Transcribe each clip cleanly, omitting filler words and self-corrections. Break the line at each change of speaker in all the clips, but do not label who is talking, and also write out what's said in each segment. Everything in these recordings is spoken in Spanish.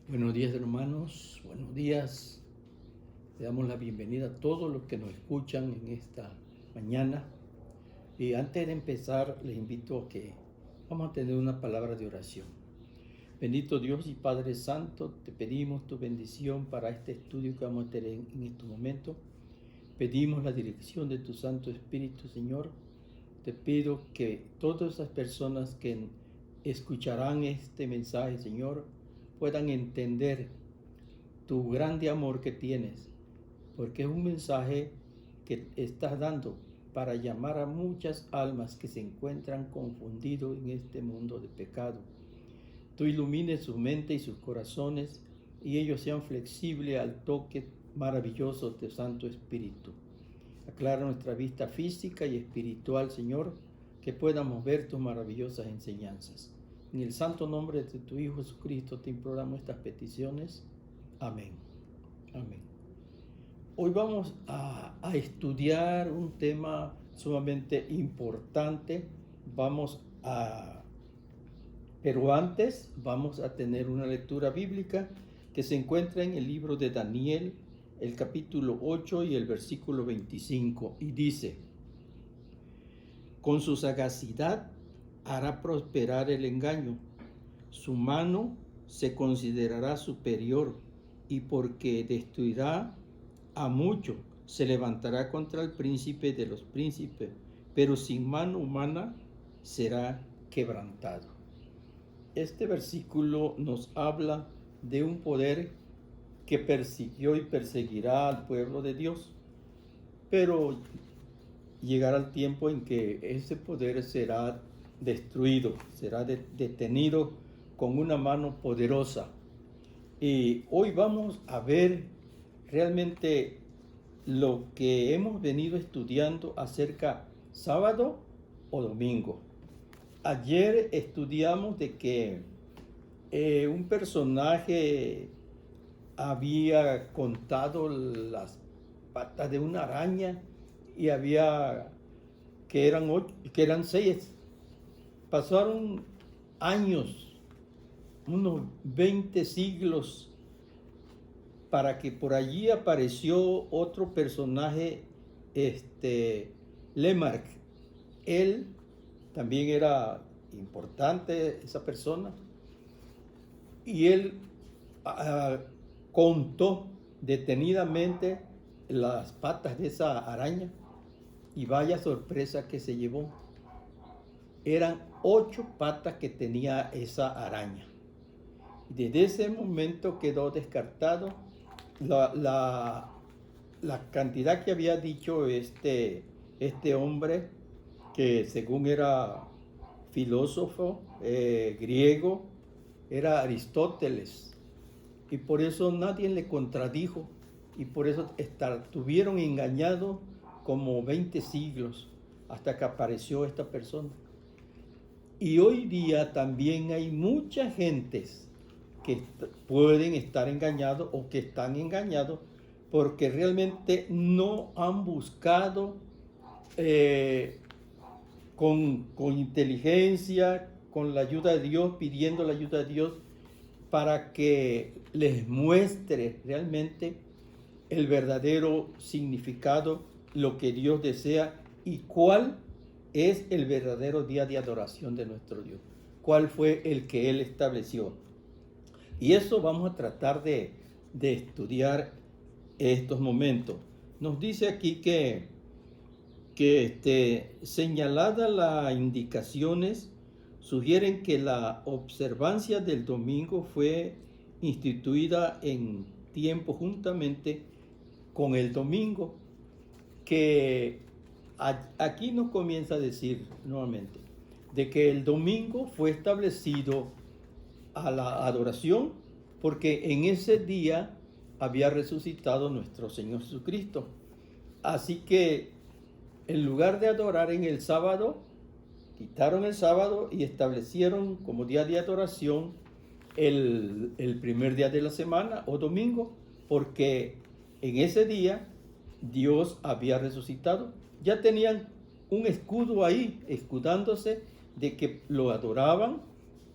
Buenos días, hermanos, buenos días. Le damos la bienvenida a todos los que nos escuchan en esta mañana. Y antes de empezar, les invito a que vamos a tener una palabra de oración. Bendito Dios y Padre Santo, te pedimos tu bendición para este estudio que vamos a tener en este momento. Pedimos la dirección de tu Santo Espíritu, Señor. Te pido que todas esas personas que escucharán este mensaje, Señor, puedan entender tu grande amor que tienes, porque es un mensaje que estás dando para llamar a muchas almas que se encuentran confundidos en este mundo de pecado. Tú ilumines su mente y sus corazones y ellos sean flexibles al toque maravilloso de Santo Espíritu. Aclara nuestra vista física y espiritual, Señor, que podamos ver tus maravillosas enseñanzas. En el santo nombre de tu Hijo Jesucristo te imploramos estas peticiones. Amén. Amén. Hoy vamos a estudiar un tema sumamente importante. Pero antes vamos a tener una lectura bíblica que se encuentra en el libro de Daniel, el capítulo 8 y el versículo 25, y dice: con su sagacidad hará prosperar el engaño, su mano se considerará superior, y porque destruirá a mucho, se levantará contra el príncipe de los príncipes, pero sin mano humana será quebrantado. Este versículo nos habla de un poder que persiguió y perseguirá al pueblo de Dios, pero llegará el tiempo en que ese poder será destruido, será detenido con una mano poderosa. Y hoy vamos a ver realmente lo que hemos venido estudiando acerca sábado o domingo. Ayer estudiamos de que un personaje había contado las patas de una araña y había que eran 6. Pasaron años, unos 20 siglos, para que por allí apareció otro personaje, Lemark. Él también era importante, esa persona, y él contó detenidamente las patas de esa araña, y vaya sorpresa que se llevó. Eran 8 patas que tenía esa araña. Desde ese momento quedó descartado la cantidad que había dicho este hombre, que según era filósofo griego, era Aristóteles, y por eso nadie le contradijo, y por eso estuvieron engañados como 20 siglos hasta que apareció esta persona. Y hoy día también hay muchas gentes que pueden estar engañados o que están engañados porque realmente no han buscado con inteligencia, con la ayuda de Dios, pidiendo la ayuda de Dios para que les muestre realmente el verdadero significado, lo que Dios desea y cuál es el verdadero día de adoración de nuestro Dios, cuál fue el que Él estableció. Y eso vamos a tratar de estudiar estos momentos. Nos dice aquí que señaladas las indicaciones, sugieren que la observancia del domingo fue instituida en tiempo juntamente con el domingo, que aquí nos comienza a decir nuevamente de que el domingo fue establecido a la adoración porque en ese día había resucitado nuestro Señor Jesucristo. Así que en lugar de adorar en el sábado, quitaron el sábado y establecieron como día de adoración el primer día de la semana o domingo, porque en ese día Dios había resucitado. Ya tenían un escudo ahí, escudándose de que lo adoraban,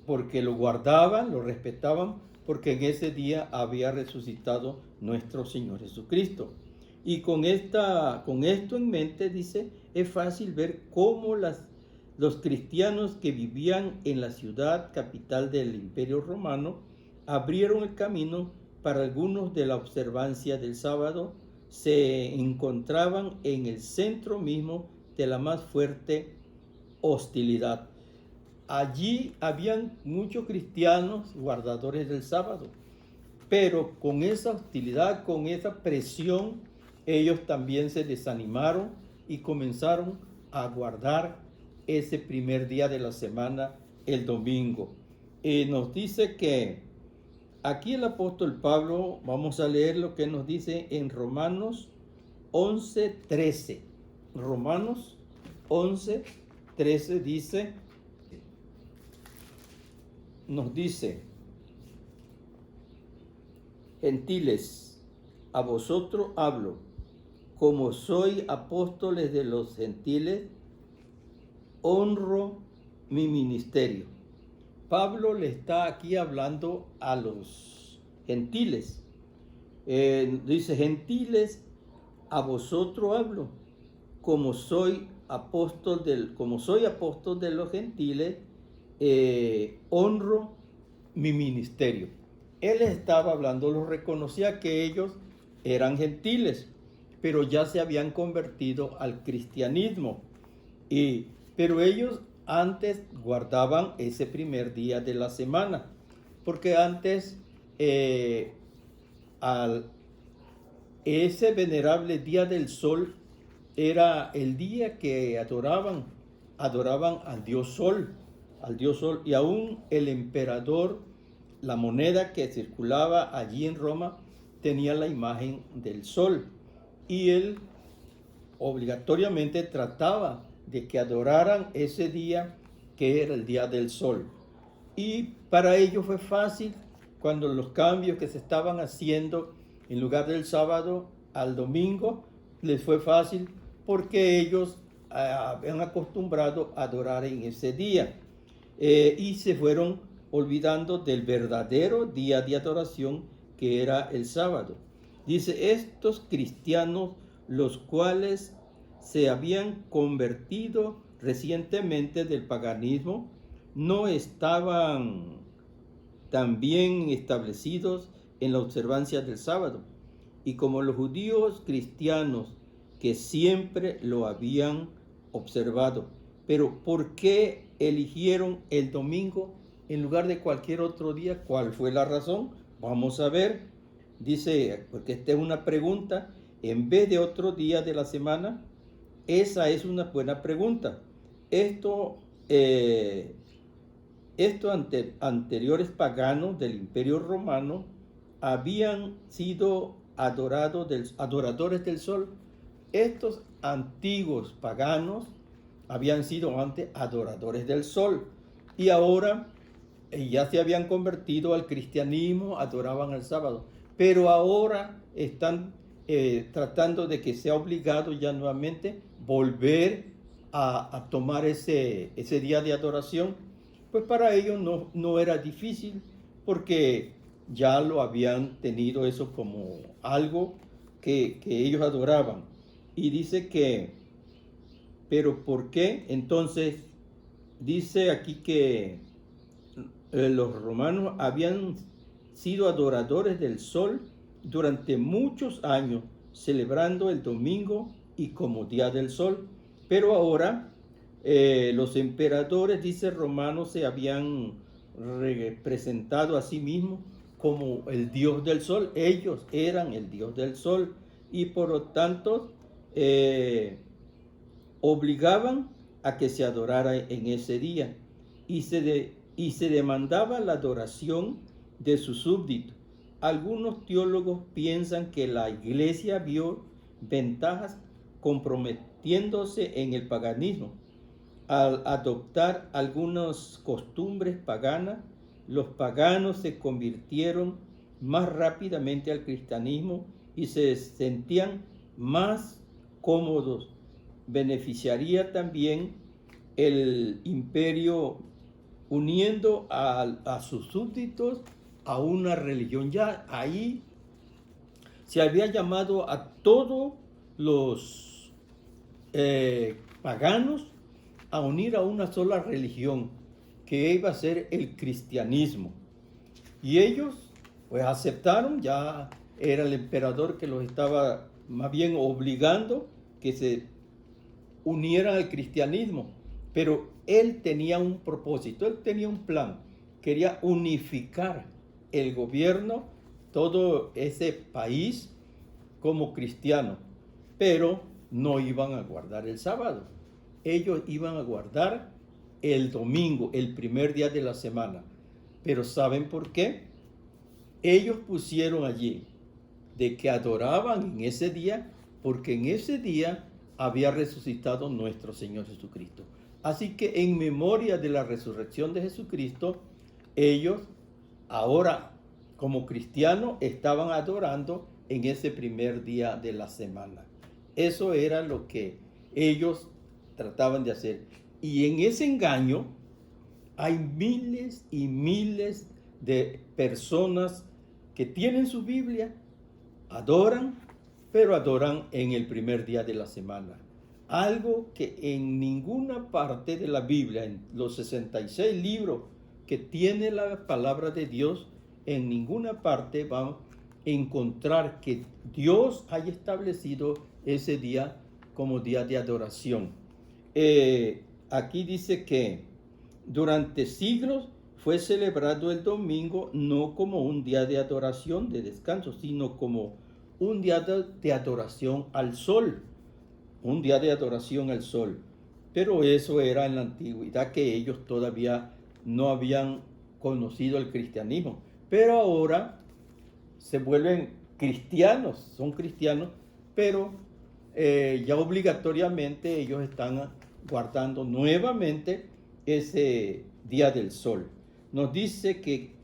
porque lo guardaban, lo respetaban, porque en ese día había resucitado nuestro Señor Jesucristo. Y con esto en mente, dice, es fácil ver cómo los cristianos que vivían en la ciudad capital del Imperio Romano abrieron el camino para algunos de la observancia del sábado. Se encontraban en el centro mismo de la más fuerte hostilidad. Allí habían muchos cristianos guardadores del sábado, pero con esa hostilidad, con esa presión, ellos también se desanimaron y comenzaron a guardar ese primer día de la semana, el domingo. Nos dice que aquí el apóstol Pablo, vamos a leer lo que nos dice en Romanos 11:13. Romanos 11:13 nos dice: Gentiles, a vosotros hablo, como soy apóstoles de los gentiles, honro mi ministerio. Pablo le está aquí hablando a los gentiles. Dice: gentiles, a vosotros hablo, como soy apóstol de los gentiles, honro mi ministerio. Él estaba hablando, los reconocía que ellos eran gentiles, pero ya se habían convertido al cristianismo. Pero ellos antes guardaban ese primer día de la semana, porque antes ese venerable día del sol era el día que adoraban al dios Sol, y aún el emperador, la moneda que circulaba allí en Roma, tenía la imagen del sol, y él obligatoriamente trataba de que adoraran ese día que era el día del sol. Y para ellos fue fácil cuando los cambios que se estaban haciendo en lugar del sábado al domingo, les fue fácil porque ellos habían acostumbrado a adorar en ese día, y se fueron olvidando del verdadero día de adoración que era el sábado. Dice: estos cristianos, los cuales se habían convertido recientemente del paganismo, no estaban tan bien establecidos en la observancia del sábado, y como los judíos cristianos que siempre lo habían observado. Pero ¿por qué eligieron el domingo en lugar de cualquier otro día? ¿Cuál fue la razón? Vamos a ver. Dice, porque esta es una pregunta, en vez de otro día de la semana. Esa es una buena pregunta. Anteriores paganos del Imperio Romano habían sido adoradores del sol. Estos antiguos paganos habían sido antes adoradores del sol, y ahora ya se habían convertido al cristianismo, adoraban el sábado, pero ahora están tratando de que sea obligado ya nuevamente volver a tomar ese día de adoración. Pues para ellos no era difícil, porque ya lo habían tenido eso como algo que ellos adoraban. Y dice que, pero ¿por qué? Entonces dice aquí que los romanos habían sido adoradores del sol durante muchos años, celebrando el domingo y como día del sol. Pero ahora los emperadores, dice Romanos, se habían representado a sí mismos como el dios del sol. Ellos eran el dios del sol, y por lo tanto obligaban a que se adorara en ese día, y se demandaba la adoración de sus súbditos. Algunos teólogos piensan que la iglesia vio ventajas comprometiéndose en el paganismo. Al adoptar algunas costumbres paganas, los paganos se convirtieron más rápidamente al cristianismo y se sentían más cómodos. Beneficiaría también el imperio uniendo a sus súbditos a una religión. Ya ahí se había llamado a todos los paganos a unir a una sola religión, que iba a ser el cristianismo. Y ellos pues aceptaron, ya era el emperador que los estaba más bien obligando que se unieran al cristianismo. Pero él tenía un propósito, él tenía un plan, quería unificar el gobierno, todo ese país como cristiano, pero no iban a guardar el sábado. Ellos iban a guardar el domingo, el primer día de la semana. Pero ¿saben por qué? Ellos pusieron allí de que adoraban en ese día, porque en ese día había resucitado nuestro Señor Jesucristo. Así que en memoria de la resurrección de Jesucristo, ellos ahora como cristianos estaban adorando en ese primer día de la semana. Eso era lo que ellos trataban de hacer. Y en ese engaño hay miles y miles de personas que tienen su Biblia, adoran, pero adoran en el primer día de la semana. Algo que en ninguna parte de la Biblia, en los 66 libros que tiene la palabra de Dios, en ninguna parte van a encontrar que Dios haya establecido ese día como día de adoración. Aquí dice que durante siglos fue celebrado el domingo no como un día de adoración, de descanso, sino como un día de adoración al sol. Un día de adoración al sol. Pero eso era en la antigüedad, que ellos todavía no habían conocido el cristianismo. Pero ahora se vuelven cristianos, son cristianos, pero ya obligatoriamente ellos están guardando nuevamente ese día del sol. Nos dice que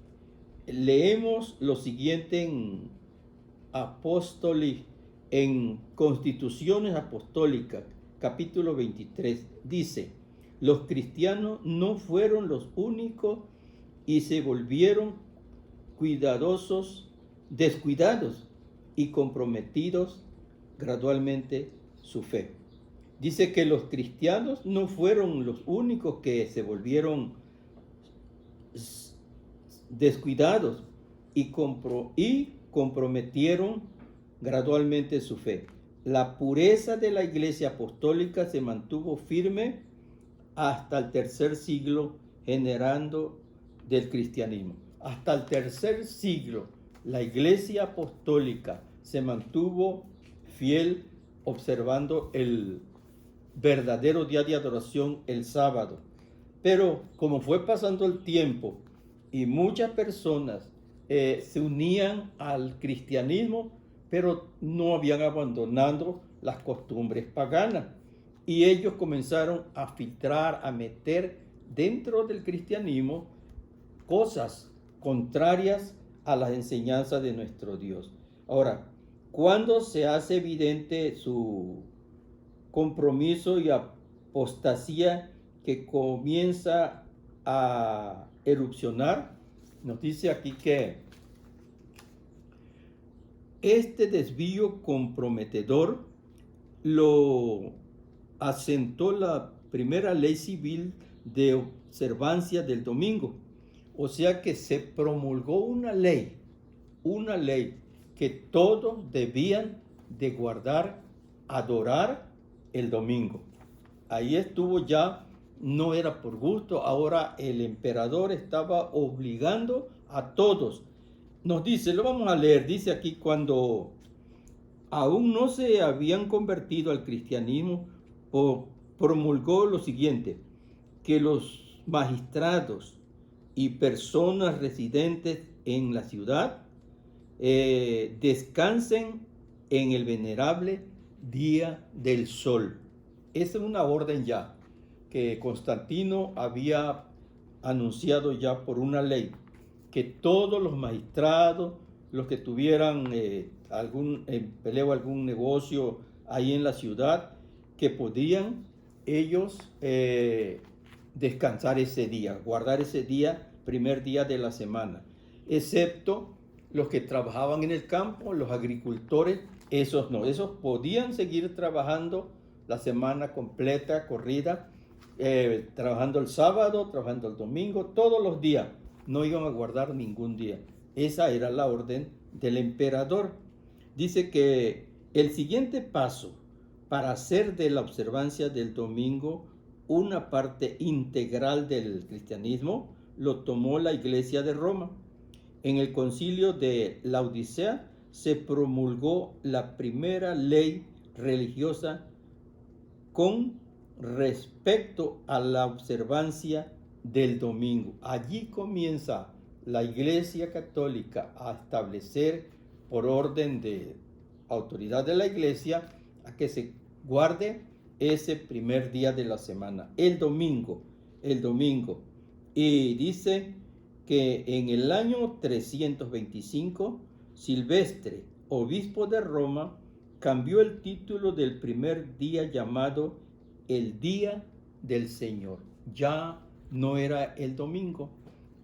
leemos lo siguiente en Apóstoles, en Constituciones Apostólicas, capítulo 23, dice: los cristianos no fueron los únicos y se volvieron descuidados y comprometidos gradualmente su fe. Dice que los cristianos no fueron los únicos que se volvieron descuidados y comprometieron gradualmente su fe. La pureza de la Iglesia Apostólica se mantuvo firme hasta el tercer siglo generando del cristianismo. Hasta el tercer siglo la Iglesia Apostólica se mantuvo fiel observando el verdadero día de adoración, el sábado. Pero como fue pasando el tiempo y muchas personas se unían al cristianismo, pero no habían abandonado las costumbres paganas. Y ellos comenzaron a filtrar, a meter dentro del cristianismo cosas contrarias a las enseñanzas de nuestro Dios. Ahora, cuando se hace evidente su compromiso y apostasía que comienza a erupcionar, nos dice aquí que este desvío comprometedor lo asentó la primera ley civil de observancia del domingo. O sea que se promulgó una ley que todos debían de guardar, adorar el domingo. Ahí estuvo ya, no era por gusto, ahora el emperador estaba obligando a todos. Nos dice, lo vamos a leer, dice aquí: cuando aún no se habían convertido al cristianismo, promulgó lo siguiente: que los magistrados y personas residentes en la ciudad descansen en el venerable día del sol. Esa es una orden ya que Constantino había anunciado ya por una ley, que todos los magistrados, los que tuvieran algún negocio ahí en la ciudad, que podían ellos descansar ese día, guardar ese día, primer día de la semana. excepto los que trabajaban en el campo, los agricultores, esos no, esos podían seguir trabajando la semana completa, corrida, trabajando el sábado, trabajando el domingo, todos los días, no iban a guardar ningún día. Esa era la orden del emperador. Dice que el siguiente paso para hacer de la observancia del domingo una parte integral del cristianismo lo tomó la Iglesia de Roma. En el concilio de Laodicea se promulgó la primera ley religiosa con respecto a la observancia del domingo. Allí comienza la Iglesia Católica a establecer, por orden de autoridad de la Iglesia, a que se guarde ese primer día de la semana, el domingo. Y dice que en el año 325, Silvestre, obispo de Roma, cambió el título del primer día llamado el Día del Señor. Ya no era el domingo,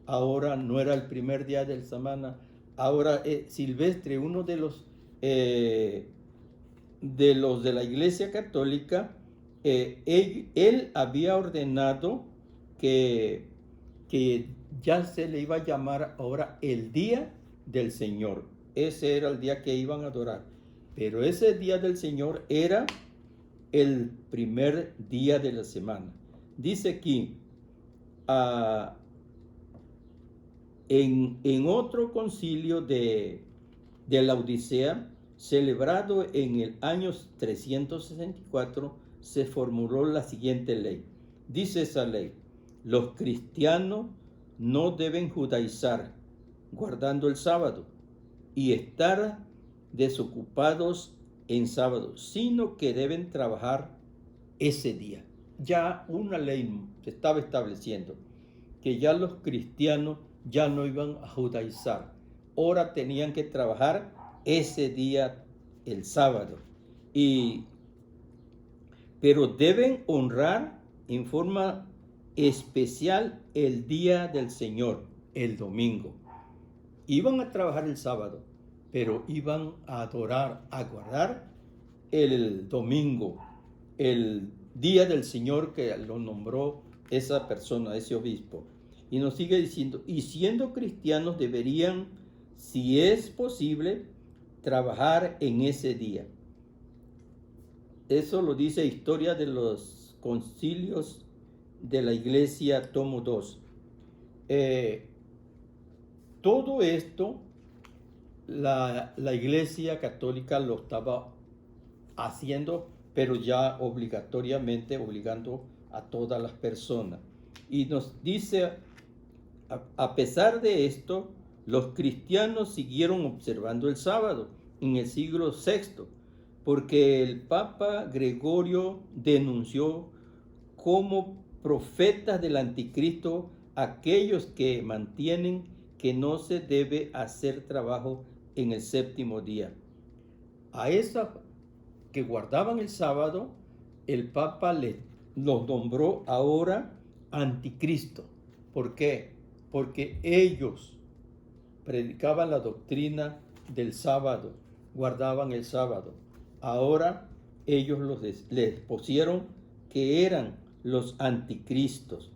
ahora no era el primer día de la semana, ahora Silvestre, uno de los de la Iglesia Católica, él había ordenado que ya se le iba a llamar ahora el Día del Señor. Ese era el día que iban a adorar. Pero ese Día del Señor era el primer día de la semana. Dice aquí, en otro concilio de la Odisea, celebrado en el año 364, se formuló la siguiente ley. Dice esa ley: los cristianos no deben judaizar guardando el sábado y estar desocupados en sábado, sino que deben trabajar ese día. Ya una ley se estaba estableciendo que ya los cristianos ya no iban a judaizar, ahora tenían que trabajar ese día, el sábado, pero deben honrar en forma especial el día del Señor, el domingo. Iban a trabajar el sábado, pero iban a adorar, a guardar el domingo, el día del Señor que lo nombró esa persona, ese obispo. Y nos sigue diciendo, y siendo cristianos deberían, si es posible, trabajar en ese día. Eso lo dice Historia de los Concilios de la Iglesia, tomo 2. Todo esto la Iglesia Católica lo estaba haciendo, pero ya obligatoriamente, obligando a todas las personas. Y nos dice, a pesar de esto, los cristianos siguieron observando el sábado en el siglo VI, porque el Papa Gregorio denunció como profetas del anticristo aquellos que mantienen que no se debe hacer trabajo en el séptimo día. A esos que guardaban el sábado, el Papa los nombró ahora anticristo. ¿Por qué? Porque ellos predicaban la doctrina del sábado, guardaban el sábado. Ahora ellos les pusieron que eran los anticristos.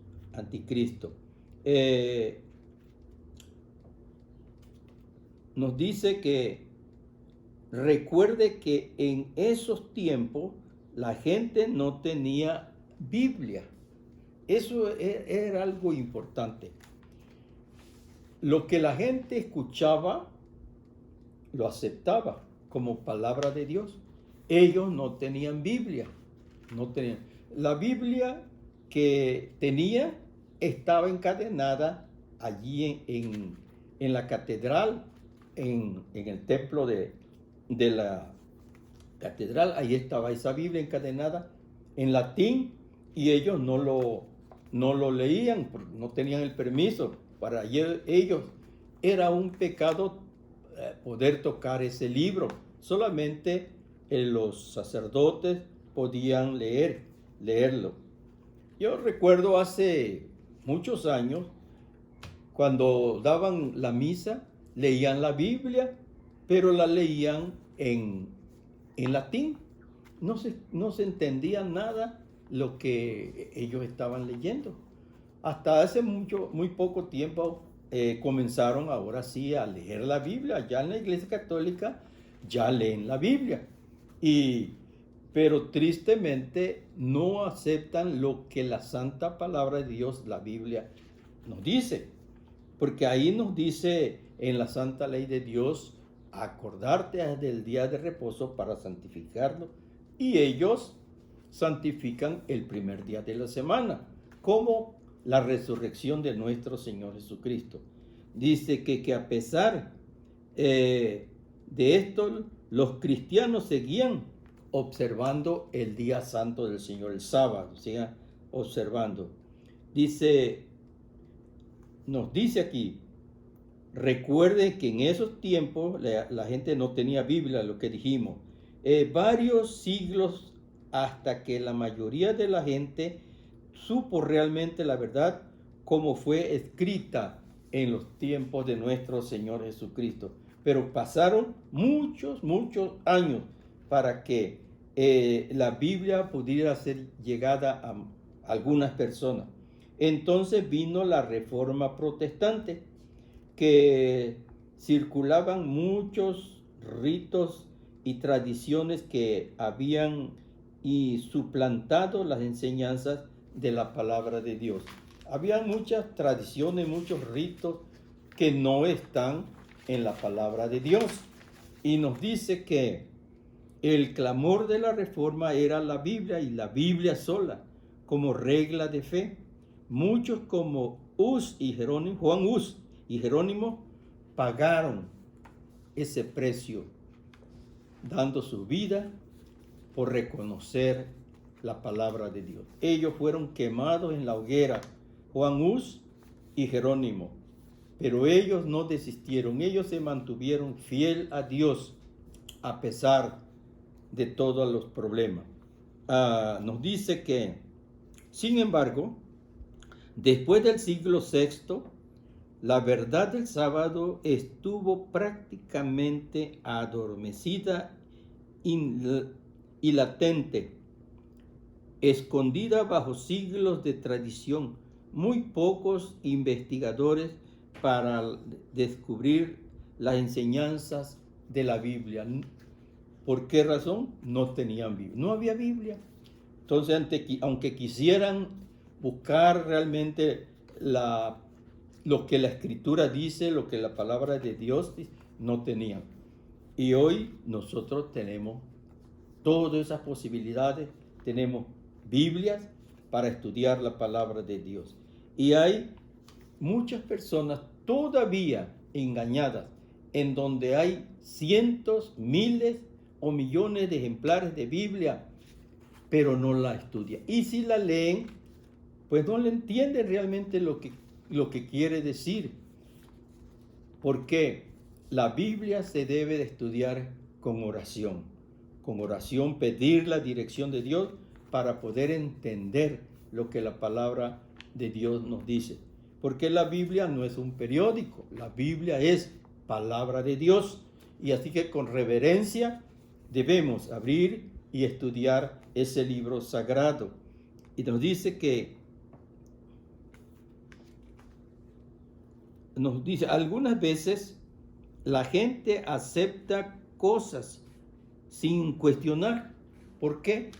Nos dice que recuerde que en esos tiempos la gente no tenía Biblia. Eso era algo importante. Lo que la gente escuchaba, lo aceptaba como palabra de Dios. Ellos no tenían Biblia. La Biblia que tenía estaba encadenada allí en la catedral, en el templo de la catedral. Ahí estaba esa Biblia encadenada en latín, y ellos no lo leían, porque no tenían el permiso. Para ellos era un pecado poder tocar ese libro. Solamente los sacerdotes podían leerlo. Yo recuerdo hace muchos años cuando daban la misa, leían la Biblia, pero la leían en latín. No se entendía nada lo que ellos estaban leyendo. Hasta hace muy poco tiempo comenzaron ahora sí a leer la Biblia. Ya en la Iglesia Católica ya leen la Biblia. Pero tristemente no aceptan lo que la Santa Palabra de Dios, la Biblia, nos dice. Porque ahí nos dice en la Santa Ley de Dios, acordarte del día de reposo para santificarlo. Y ellos santifican el primer día de la semana, como la resurrección de nuestro Señor Jesucristo. Dice que a pesar de esto, los cristianos seguían observando el día santo del Señor, el sábado, sigan observando. Nos dice aquí, recuerden que en esos tiempos la gente no tenía Biblia, lo que dijimos, varios siglos hasta que la mayoría de la gente supo realmente la verdad como fue escrita en los tiempos de nuestro Señor Jesucristo. Pero pasaron muchos años para que la Biblia pudiera ser llegada a algunas personas. Entonces vino la Reforma Protestante, que circulaban muchos ritos y tradiciones que habían suplantado las enseñanzas de la palabra de Dios. Había muchas tradiciones, muchos ritos que no están en la palabra de Dios. Y nos dice que el clamor de la Reforma era la Biblia y la Biblia sola como regla de fe. Muchos como Juan Hus y Jerónimo pagaron ese precio, dando su vida por reconocer la palabra de Dios. Ellos fueron quemados en la hoguera, Juan Hus y Jerónimo, pero ellos no desistieron, ellos se mantuvieron fiel a Dios a pesar de todos los problemas. Nos dice que, sin embargo, después del siglo VI, la verdad del sábado estuvo prácticamente adormecida y latente, escondida bajo siglos de tradición. Muy pocos investigadores para descubrir las enseñanzas de la Biblia. ¿Por qué razón? No tenían Biblia, no había Biblia. Entonces, aunque quisieran buscar realmente lo que la Escritura dice, lo que la palabra de Dios dice, no tenían. Y hoy nosotros tenemos todas esas posibilidades, tenemos Biblias para estudiar la palabra de Dios. Y hay muchas personas todavía engañadas, en donde hay cientos, miles o millones de ejemplares de Biblia, pero no la estudian. Y si la leen, pues no le entienden realmente lo que quiere decir. Porque la Biblia se debe de estudiar con oración. Con oración pedir la dirección de Dios para poder entender lo que la palabra de Dios nos dice. Porque la Biblia no es un periódico, la Biblia es palabra de Dios. Y así que con reverencia debemos abrir y estudiar ese libro sagrado. Y nos dice algunas veces la gente acepta cosas sin cuestionar. ¿Por qué?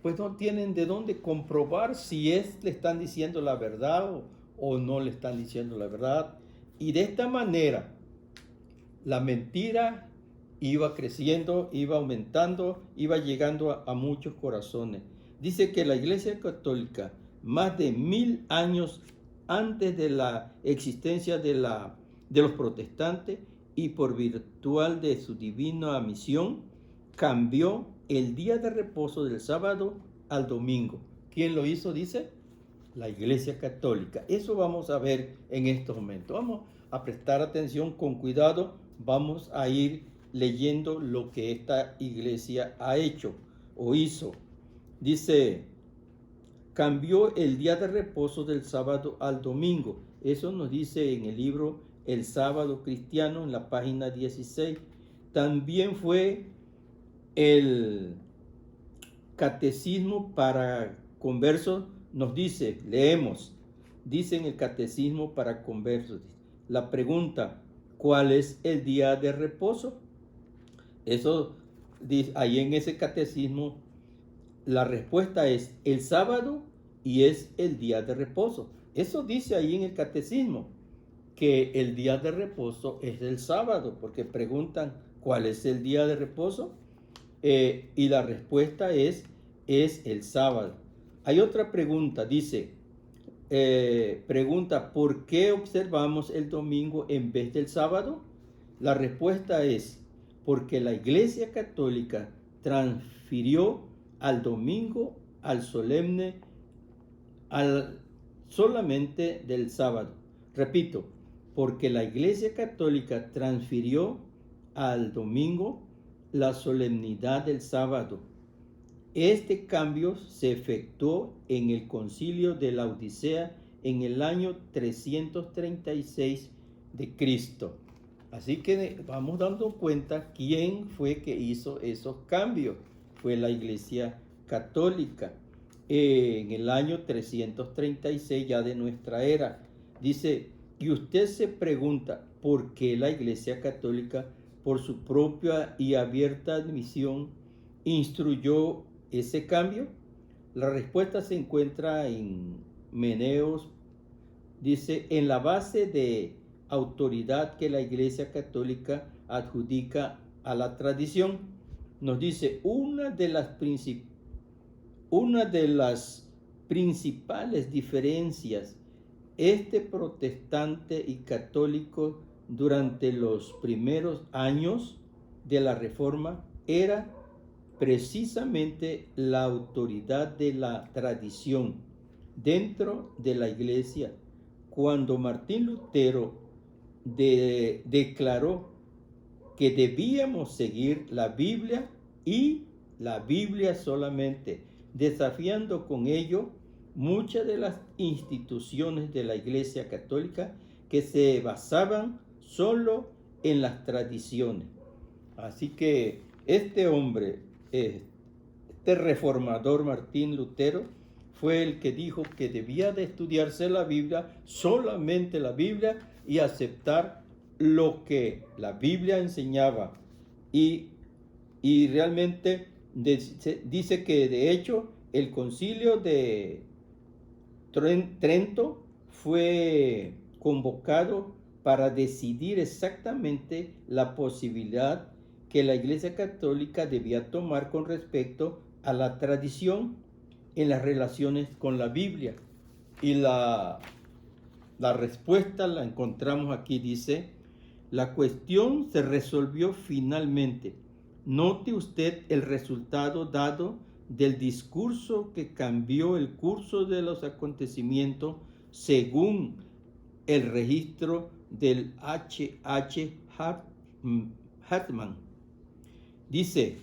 Pues no tienen de dónde comprobar si le están diciendo la verdad o no le están diciendo la verdad. Y de esta manera, la mentira iba creciendo, iba aumentando, iba llegando a muchos corazones. Dice que la Iglesia Católica, más de 1000 años antes de la existencia de los protestantes y por virtual de su divina misión, cambió el día de reposo del sábado al domingo. ¿Quién lo hizo? Dice la Iglesia Católica. Eso vamos a ver en estos momentos. Vamos a prestar atención con cuidado. Vamos a ir leyendo lo que esta iglesia ha hecho o hizo. Dice, cambió el día de reposo del sábado al domingo. Eso nos dice en el libro El Sábado Cristiano, en la página 16. También fue el Catecismo para Conversos, nos dice, leemos, dice en el Catecismo para Conversos, la pregunta, ¿cuál es el día de reposo? Eso, ahí en ese catecismo, la respuesta es el sábado y es el día de reposo. Eso dice ahí en el catecismo, que el día de reposo es el sábado, porque preguntan, ¿cuál es el día de reposo? Y la respuesta es el sábado. Hay otra pregunta, dice, pregunta, ¿por qué observamos el domingo en vez del sábado? La respuesta es, porque la Iglesia Católica transfirió al domingo, al solemne, solamente del sábado. Repito, porque la Iglesia Católica transfirió al domingo la solemnidad del sábado. Este cambio se efectuó en el Concilio de la Odisea en el año 336 de Cristo. Así que vamos dando cuenta quién fue que hizo esos cambios. Fue la Iglesia Católica en el año 336 ya de nuestra era. Dice, y usted se pregunta, ¿por qué la Iglesia Católica, por su propia y abierta admisión, instruyó ese cambio? La respuesta se encuentra en Meneos, dice, en la base de autoridad que la Iglesia Católica adjudica a la tradición. Nos dice, una de las principales diferencias, protestante y católico durante los primeros años de la Reforma era precisamente la autoridad de la tradición dentro de la Iglesia. Cuando Martín Lutero declaró que debíamos seguir la Biblia y la Biblia solamente, desafiando con ello muchas de las instituciones de la Iglesia Católica que se basaban solo en las tradiciones. Así que este hombre, este reformador Martín Lutero, fue el que dijo que debía de estudiarse la Biblia, solamente la Biblia, y aceptar lo que la Biblia enseñaba. Y realmente dice que de hecho el concilio de Trento fue convocado para decidir exactamente la posibilidad que la Iglesia Católica debía tomar con respecto a la tradición en las relaciones con la Biblia. Y la respuesta la encontramos aquí, dice, la cuestión se resolvió finalmente. Note usted el resultado dado del discurso que cambió el curso de los acontecimientos según el registro del H.H. Hartman. Dice,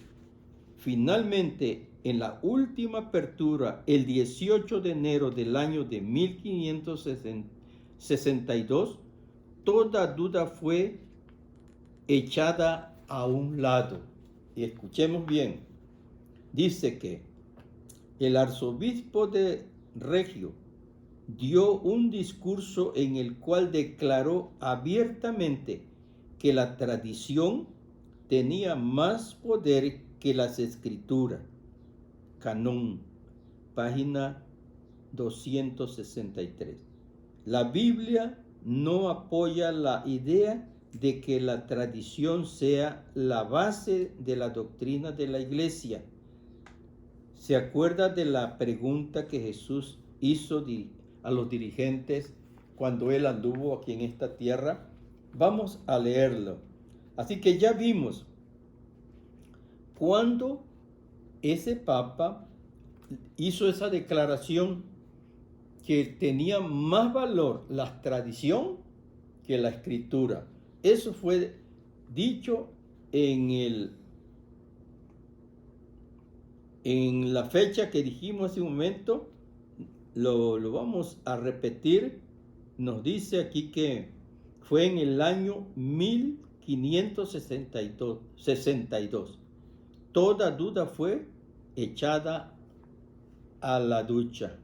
finalmente, en la última apertura, el 18 de enero del año de 1562, toda duda fue echada a un lado. Y escuchemos bien. Dice que el arzobispo de Regio dio un discurso en el cual declaró abiertamente que la tradición tenía más poder que las escrituras. Canón, página 263. La Biblia no apoya la idea de que la tradición sea la base de la doctrina de la Iglesia. ¿Se acuerda de la pregunta que Jesús hizo a los dirigentes cuando él anduvo aquí en esta tierra? Vamos a leerlo. Así que ya vimos cuando ese Papa hizo esa declaración que tenía más valor la tradición que la escritura. Eso fue dicho en la fecha que dijimos hace un momento, lo vamos a repetir. Nos dice aquí que fue en el año 1562. Toda duda fue echada a la ducha,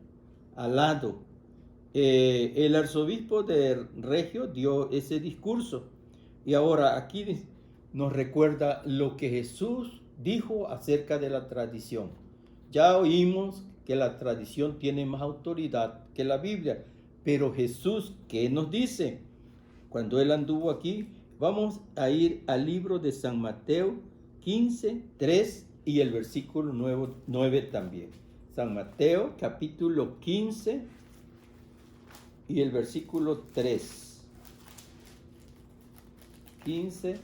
al lado. El arzobispo de Regio dio ese discurso y ahora aquí nos recuerda lo que Jesús dijo acerca de la tradición. Ya oímos que la tradición tiene más autoridad que la Biblia, pero Jesús, ¿qué nos dice? Cuando él anduvo aquí, vamos a ir al libro de San Mateo 15, 3 y el versículo 9 también. San Mateo capítulo 15 y el versículo 3. 15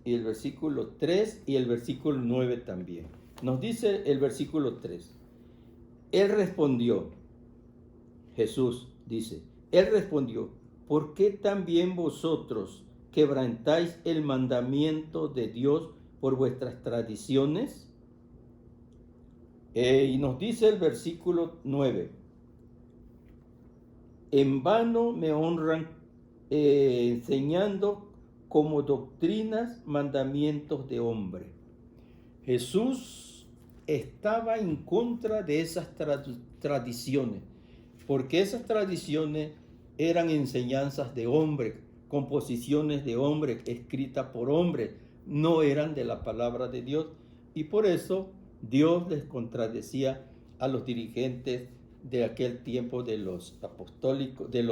y el versículo 3 y el versículo 9 también. Nos dice el versículo 3. Él respondió, Jesús dice, él respondió, ¿por qué también vosotros quebrantáis el mandamiento de Dios por vuestras tradiciones? Y nos dice el versículo 9, en vano me honran enseñando como doctrinas mandamientos de hombre. Jesús estaba en contra de esas tradiciones, porque esas tradiciones eran enseñanzas de hombre, composiciones de hombre, escritas por hombre, no eran de la palabra de Dios, y por eso Dios les contradecía a los dirigentes de aquel tiempo de los apostólicos, del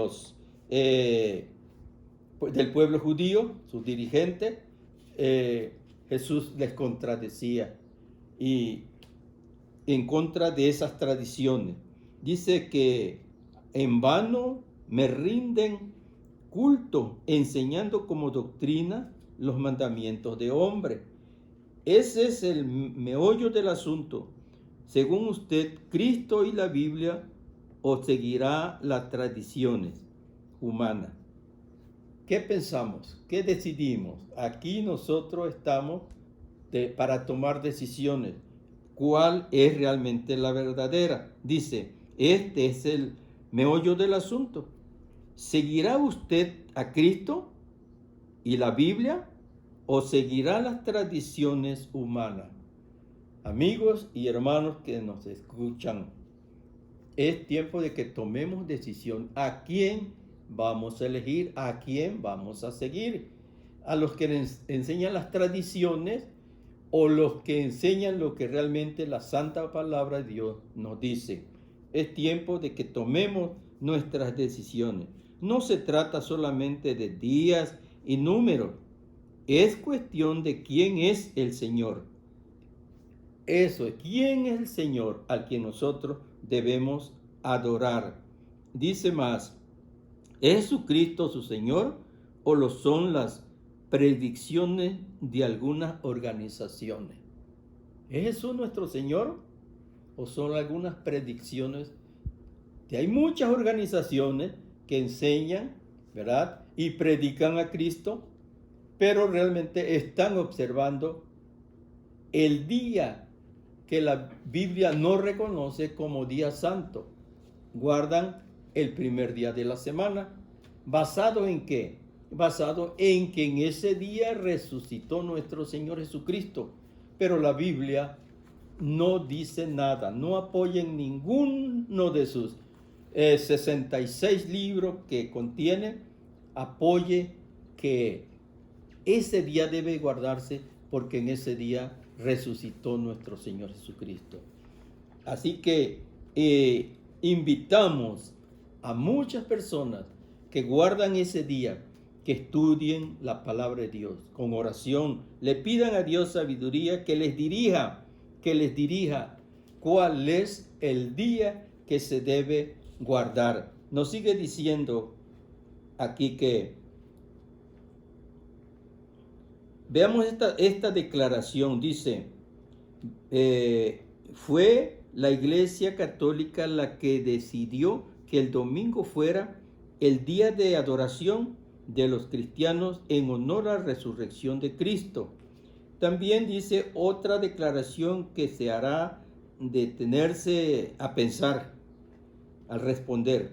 pueblo judío, sus dirigentes. Jesús les contradecía y en contra de esas tradiciones. Dice que en vano me rinden culto enseñando como doctrina los mandamientos de hombre. Ese es el meollo del asunto. Según usted, Cristo y la Biblia, o seguirá las tradiciones humanas. ¿Qué pensamos? ¿Qué decidimos? Aquí nosotros estamos para tomar decisiones. ¿Cuál es realmente la verdadera? Dice, este es el meollo del asunto. ¿Seguirá usted a Cristo y la Biblia o seguirá las tradiciones humanas? Amigos y hermanos que nos escuchan, es tiempo de que tomemos decisión a quién vamos a elegir, a quién vamos a seguir. A los que enseñan las tradiciones o los que enseñan lo que realmente la santa palabra de Dios nos dice. Es tiempo de que tomemos nuestras decisiones. No se trata solamente de días y números. Es cuestión de quién es el Señor. Eso es, ¿quién es el Señor al que nosotros debemos adorar? Dice más, ¿es Jesucristo su Señor o lo son las predicciones de algunas organizaciones? ¿Es Jesús nuestro Señor o son algunas predicciones? Hay muchas organizaciones que enseñan, ¿verdad? Y predican a Cristo, pero realmente están observando el día que la Biblia no reconoce como día santo. Guardan el primer día de la semana. ¿Basado en qué? Basado en que en ese día resucitó nuestro Señor Jesucristo. Pero la Biblia no dice nada, no apoya en ninguno de sus 66 libros que contiene, apoye que ese día debe guardarse porque en ese día resucitó nuestro Señor Jesucristo. Así que invitamos a muchas personas que guardan ese día, que estudien la palabra de Dios con oración, le pidan a Dios sabiduría, que les dirija cuál es el día que se debe guardar. Nos sigue diciendo aquí que veamos esta declaración. Dice, fue la Iglesia Católica la que decidió que el domingo fuera el día de adoración de los cristianos en honor a la resurrección de Cristo. También dice otra declaración que se hará detenerse a pensar. al responder,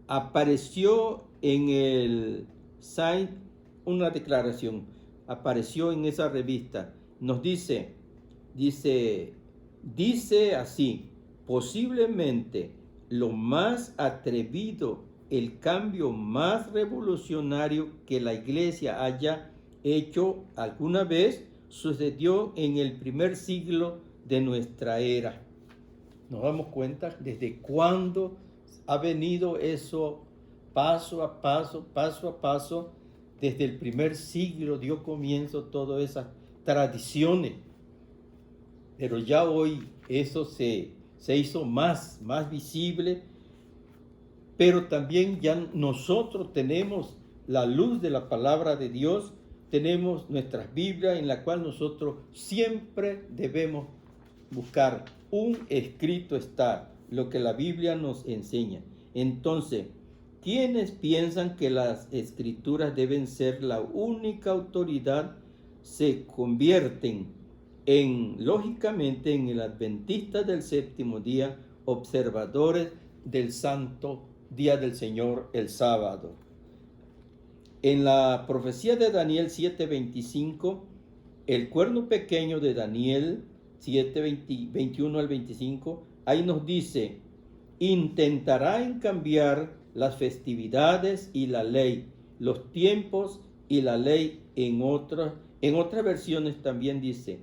apareció en el site una declaración, apareció en esa revista, nos dice así: posiblemente lo más atrevido, el cambio más revolucionario que la iglesia haya hecho alguna vez sucedió en el primer siglo de nuestra era. Nos damos cuenta desde cuándo ha venido eso paso a paso, desde el primer siglo dio comienzo todas esas tradiciones. Pero ya hoy eso se hizo más visible, pero también ya nosotros tenemos la luz de la palabra de Dios, tenemos nuestras Biblias en la cual nosotros siempre debemos buscar un escrito está, lo que la Biblia nos enseña. Entonces, quienes piensan que las escrituras deben ser la única autoridad se convierten lógicamente en el adventista del séptimo día, observadores del santo día del Señor, el sábado. En la profecía de Daniel 7:25, el cuerno pequeño de Daniel 7:21 al 25, ahí nos dice: intentará cambiar las festividades y la ley, los tiempos y la ley. En otras versiones también dice: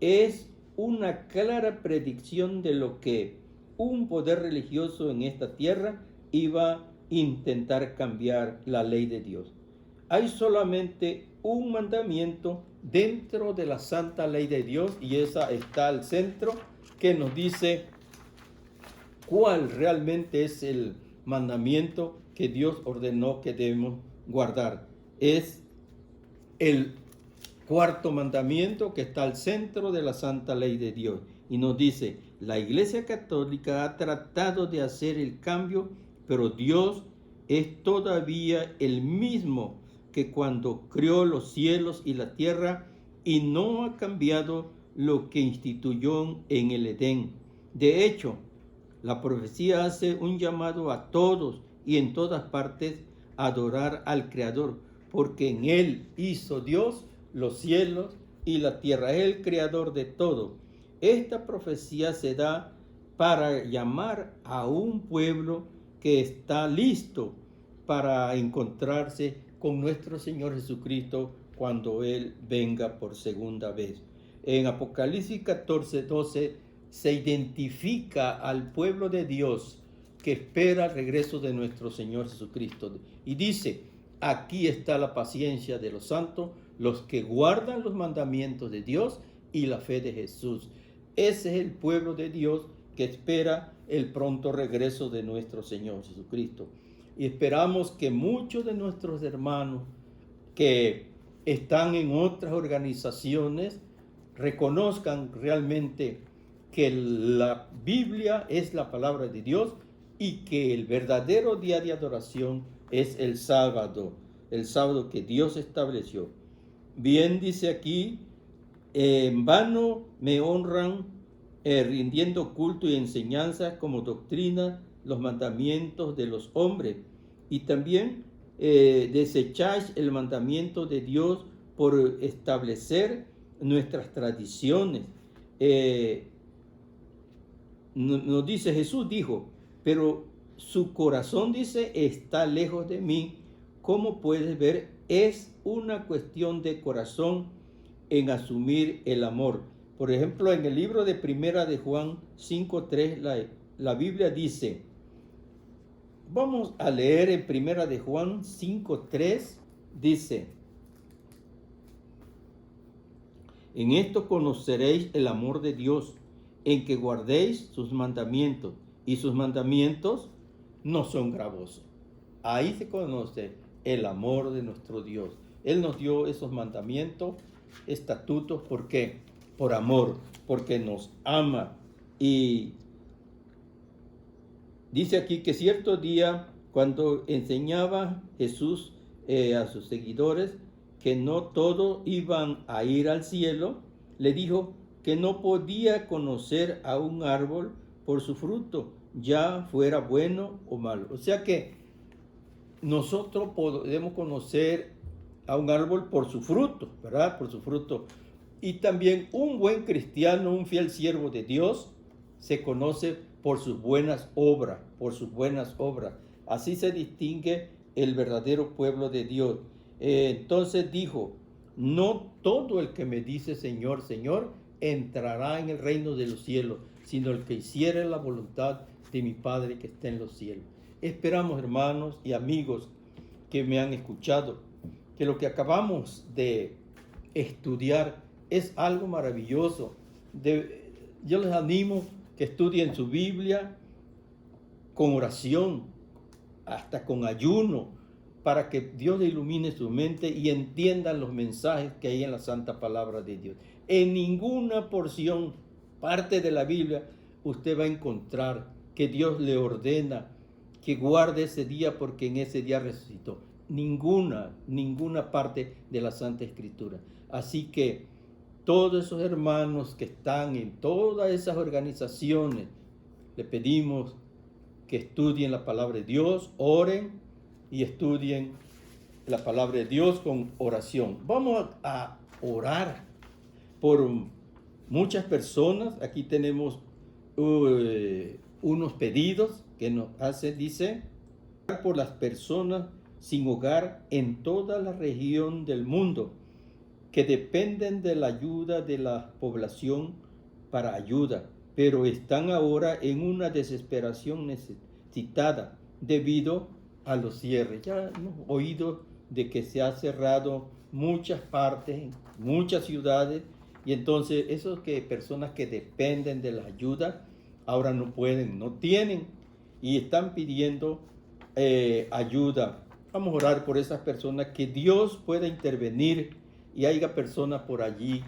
es una clara predicción de lo que un poder religioso en esta tierra iba a intentar cambiar la ley de Dios. Hay solamente un mandamiento dentro de la santa ley de Dios, y esa está al centro, que nos dice cuál realmente es el mandamiento que Dios ordenó que debemos guardar. Es el cuarto mandamiento que está al centro de la santa ley de Dios, y nos dice: la Iglesia Católica ha tratado de hacer el cambio, pero Dios es todavía el mismo que cuando creó los cielos y la tierra, y no ha cambiado lo que instituyó en el Edén. De hecho, la profecía hace un llamado a todos y en todas partes a adorar al Creador, porque en Él hizo Dios los cielos y la tierra, es el creador de todo. Esta profecía se da para llamar a un pueblo que está listo para encontrarse con nuestro Señor Jesucristo cuando Él venga por segunda vez. En Apocalipsis 14:12 se identifica al pueblo de Dios que espera el regreso de nuestro Señor Jesucristo. Y dice: aquí está la paciencia de los santos, los que guardan los mandamientos de Dios y la fe de Jesús. Ese es el pueblo de Dios que espera el pronto regreso de nuestro Señor Jesucristo. Y esperamos que muchos de nuestros hermanos que están en otras organizaciones reconozcan realmente que la Biblia es la palabra de Dios y que el verdadero día de adoración es el sábado que Dios estableció. Bien dice aquí: en vano me honran rindiendo culto y enseñanza como doctrina los mandamientos de los hombres, y también desecháis el mandamiento de Dios por establecer nuestras tradiciones. Nos dice, Jesús dijo: pero su corazón, dice, está lejos de mí. Como puedes ver, es una cuestión de corazón en asumir el amor. Por ejemplo, en el libro de Primera de Juan 5:3, la Biblia dice, vamos a leer en Primera de Juan 5:3, dice: en esto conoceréis el amor de Dios, en que guardéis sus mandamientos, y sus mandamientos no son gravosos. Ahí se conoce el amor de nuestro Dios. Él nos dio esos mandamientos, estatutos, ¿por qué? Por amor, porque nos ama. Y dice aquí que cierto día, cuando enseñaba Jesús a sus seguidores que no todos iban a ir al cielo, le dijo que no podía conocer a un árbol por su fruto, ya fuera bueno o malo. O sea que nosotros podemos conocer a un árbol por su fruto, ¿verdad? Por su fruto. Y también un buen cristiano, un fiel siervo de Dios, se conoce por sus buenas obras, por sus buenas obras. Así se distingue el verdadero pueblo de Dios. Entonces dijo, no todo el que me dice Señor, Señor, entrará en el reino de los cielos, sino el que hiciere la voluntad de mi Padre que está en los cielos. Esperamos, hermanos y amigos que me han escuchado, que lo que acabamos de estudiar es algo maravilloso. Yo les animo que estudien su Biblia con oración, hasta con ayuno, para que Dios le ilumine su mente y entiendan los mensajes que hay en la santa palabra de Dios. En ninguna porción, parte de la Biblia, usted va a encontrar que Dios le ordena que guarde ese día porque en ese día resucitó. Ninguna parte de la Santa Escritura. Así que todos esos hermanos que están en todas esas organizaciones, le pedimos que estudien la palabra de Dios, oren y estudien la palabra de Dios con oración. Vamos a orar por muchas personas. Aquí tenemos unos pedidos que nos hace, dice, por las personas sin hogar en toda la región del mundo que dependen de la ayuda de la población para ayuda, pero están ahora en una desesperación necesitada debido a los cierres. Ya hemos oído de que se ha cerrado muchas partes, muchas ciudades, y entonces esos personas que dependen de la ayuda ahora no pueden, no tienen, y están pidiendo ayuda. Vamos a orar por esas personas, que Dios pueda intervenir y haya personas por allí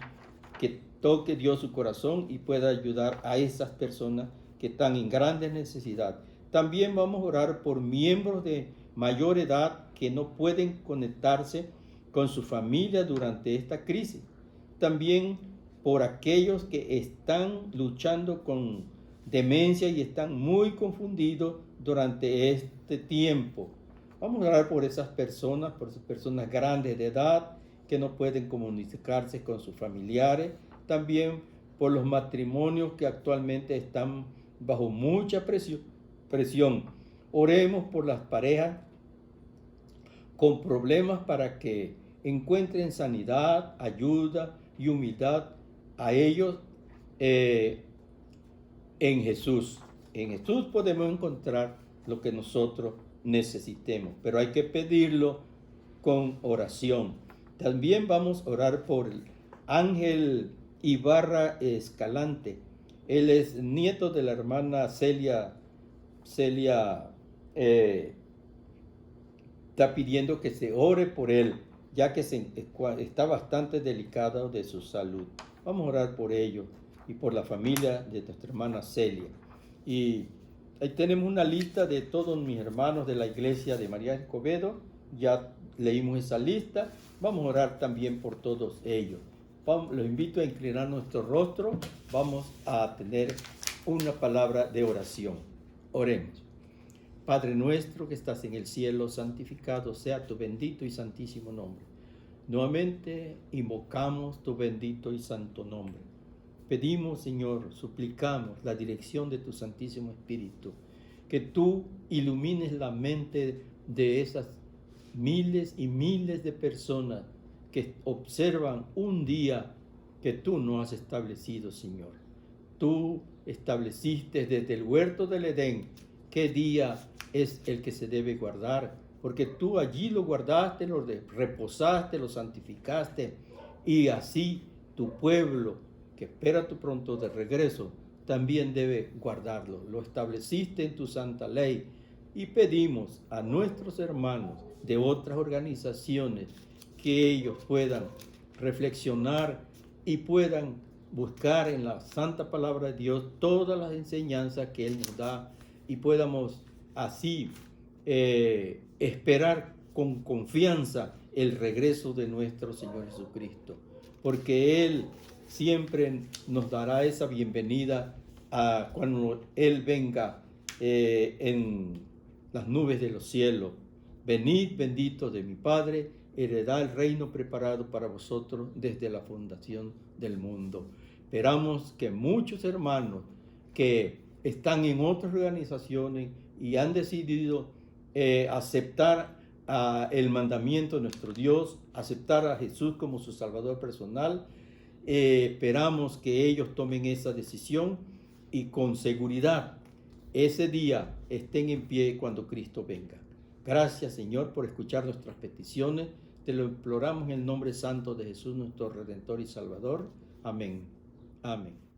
que toque Dios su corazón y pueda ayudar a esas personas que están en grande necesidad. También vamos a orar por miembros de mayor edad que no pueden conectarse con su familia durante esta crisis. También por aquellos que están luchando con demencia y están muy confundidos durante este tiempo. Vamos a orar por esas personas grandes de edad que no pueden comunicarse con sus familiares. También por los matrimonios que actualmente están bajo mucha presión. Oremos por las parejas con problemas para que encuentren sanidad, ayuda y humildad a ellos en Jesús. En Jesús podemos encontrar lo que nosotros necesitemos, pero hay que pedirlo con oración. También vamos a orar por Ángel Ibarra Escalante. Él es nieto de la hermana Celia. Está pidiendo que se ore por él, ya que está bastante delicado de su salud. Vamos a orar por ello y por la familia de nuestra hermana Celia. Y ahí tenemos una lista de todos mis hermanos de la iglesia de María Escobedo. Ya leímos esa lista. Vamos a orar también por todos ellos. Los invito a inclinar nuestro rostro. Vamos a tener una palabra de oración. Oremos. Padre nuestro que estás en el cielo, santificado sea tu bendito y santísimo nombre. Nuevamente invocamos tu bendito y santo nombre. Pedimos, Señor, suplicamos la dirección de tu Santísimo Espíritu, que tú ilumines la mente de esas miles y miles de personas que observan un día que tú no has establecido, Señor. Tú estableciste desde el huerto del Edén qué día es el que se debe guardar, porque tú allí lo guardaste, lo reposaste, lo santificaste, y así tu pueblo que espera tu pronto de regreso también debe guardarlo. Lo estableciste en tu santa ley, y pedimos a nuestros hermanos de otras organizaciones que ellos puedan reflexionar y puedan buscar en la santa palabra de Dios todas las enseñanzas que Él nos da, y podamos así esperar con confianza el regreso de nuestro Señor Jesucristo, porque Él siempre nos dará esa bienvenida cuando Él venga en las nubes de los cielos. Venid benditos de mi Padre, heredad el reino preparado para vosotros desde la fundación del mundo. Esperamos que muchos hermanos que están en otras organizaciones y han decidido aceptar el mandamiento de nuestro Dios, aceptar a Jesús como su Salvador personal, esperamos que ellos tomen esa decisión y con seguridad ese día estén en pie cuando Cristo venga. Gracias, Señor, por escuchar nuestras peticiones. Te lo imploramos en el nombre santo de Jesús, nuestro Redentor y Salvador. Amén. Amén.